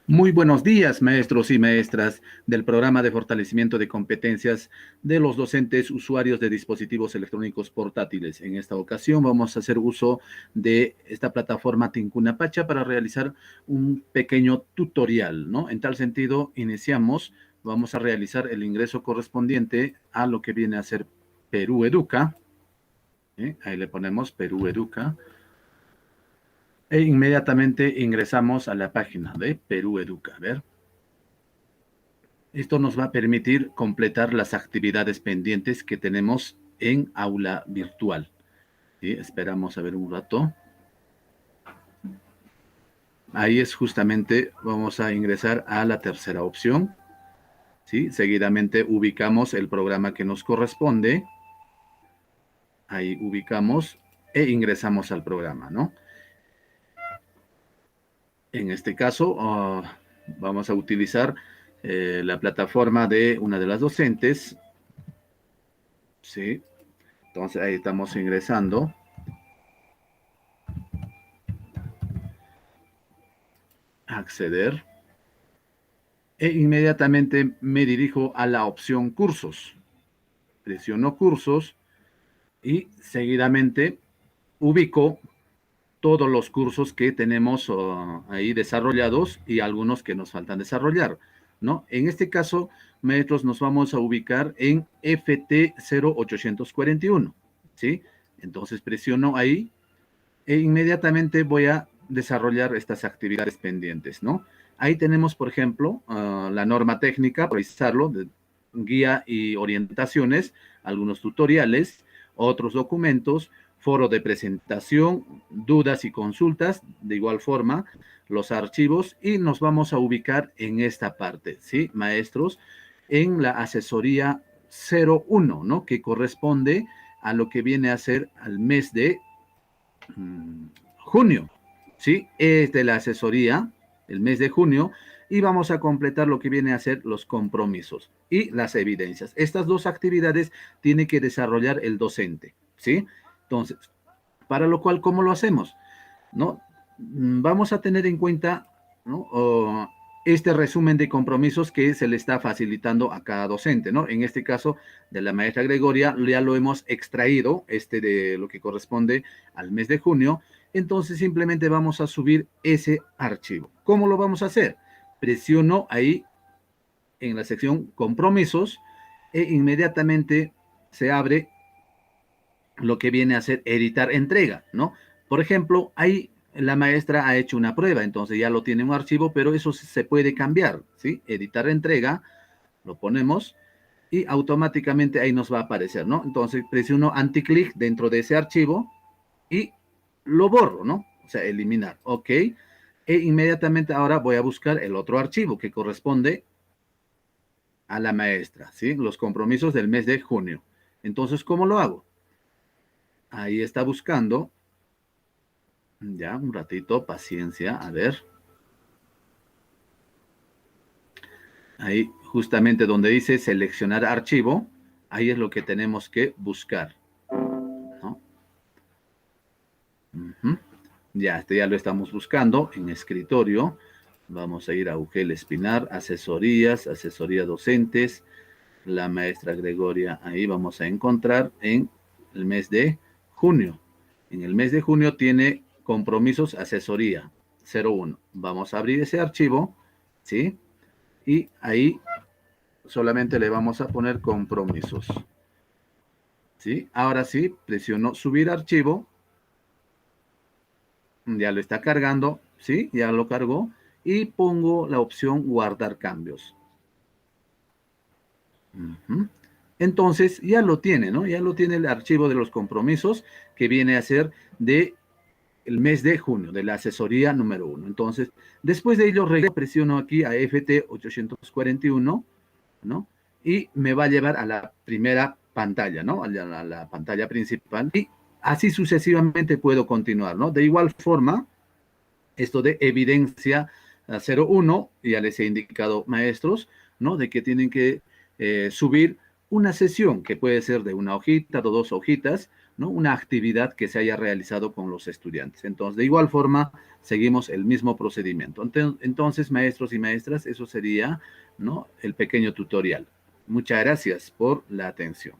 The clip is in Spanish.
Muy buenos días, maestros y maestras del programa de fortalecimiento de competencias de los docentes usuarios de dispositivos electrónicos portátiles. En esta ocasión vamos a hacer uso de esta plataforma Tincuna Pacha para realizar un pequeño tutorial, ¿no? En tal sentido, iniciamos, vamos a realizar el ingreso correspondiente a lo que viene a ser Perú Educa. Ahí le ponemos Perú Educa. E inmediatamente ingresamos a la página de Perú Educa. A ver. Esto nos va a permitir completar las actividades pendientes que tenemos en aula virtual. ¿Sí? Esperamos a ver un rato. Ahí es justamente, vamos a ingresar a la tercera opción. ¿Sí? Seguidamente ubicamos el programa que nos corresponde. Ahí ubicamos e ingresamos al programa, ¿no? En este caso, vamos a utilizar la plataforma de una de las docentes. ¿Sí? Entonces ahí estamos ingresando. Acceder. E inmediatamente me dirijo a la opción cursos. Presiono cursos y seguidamente ubico todos los cursos que tenemos ahí desarrollados y algunos que nos faltan desarrollar, ¿no? En este caso, maestros, nos vamos a ubicar en FT 0841, ¿sí? Entonces presiono ahí e inmediatamente voy a desarrollar estas actividades pendientes, ¿no? Ahí tenemos, por ejemplo, la norma técnica, para revisarlo, de guía y orientaciones, algunos tutoriales, otros documentos, foro de presentación, dudas y consultas, de igual forma, los archivos, y nos vamos a ubicar en esta parte, ¿sí, maestros? En la asesoría 01, ¿no? Que corresponde a lo que viene a ser al mes de junio, ¿sí? Es de la asesoría, el mes de junio, y vamos a completar lo que viene a ser los compromisos y las evidencias. Estas dos actividades tiene que desarrollar el docente, ¿sí? Entonces, para lo cual, ¿cómo lo hacemos? ¿No? Vamos a tener en cuenta, ¿no? Este resumen de compromisos que se le está facilitando a cada docente, ¿no? En este caso, de la maestra Gregoria, ya lo hemos extraído, de lo que corresponde al mes de junio, entonces simplemente vamos a subir ese archivo. ¿Cómo lo vamos a hacer? Presiono ahí en la sección compromisos e inmediatamente se abre lo que viene a ser editar entrega, ¿no? Por ejemplo, ahí la maestra ha hecho una prueba, entonces ya lo tiene un archivo, pero eso se puede cambiar, ¿sí? Editar entrega, lo ponemos y automáticamente ahí nos va a aparecer, ¿no? Entonces presiono anticlic dentro de ese archivo y lo borro, ¿no? O sea, eliminar, ok. E inmediatamente ahora voy a buscar el otro archivo que corresponde a la maestra, ¿sí? Los compromisos del mes de junio. Entonces, ¿cómo lo hago? Ahí está buscando. Ya, un ratito, paciencia, a ver. Ahí, justamente donde dice seleccionar archivo, ahí es lo que tenemos que buscar, ¿no? Ya, ya lo estamos buscando en escritorio. Vamos a ir a UGEL Espinar, asesorías, asesoría docentes, la maestra Gregoria, ahí vamos a encontrar en el mes de junio. En el mes de junio tiene compromisos asesoría 01. Vamos a abrir ese archivo, ¿sí? Y ahí solamente le vamos a poner compromisos, ¿sí? Ahora sí, presiono subir archivo, ya lo está cargando, ¿sí? Ya lo cargó, y pongo la opción guardar cambios. Entonces ya lo tiene, ¿no? Ya lo tiene el archivo de los compromisos que viene a ser de el mes de junio, de la asesoría número 1. Entonces, después de ello, presiono aquí a FT 841, ¿no? Y me va a llevar a la primera pantalla, ¿no? A la pantalla principal. Y así sucesivamente puedo continuar, ¿no? De igual forma, esto de evidencia 01, ya les he indicado, maestros, ¿no? De que tienen que subir una sesión que puede ser de una hojita o dos hojitas, ¿no? Una actividad que se haya realizado con los estudiantes. Entonces, de igual forma, seguimos el mismo procedimiento. Entonces, maestros y maestras, eso sería, ¿no? El pequeño tutorial. Muchas gracias por la atención.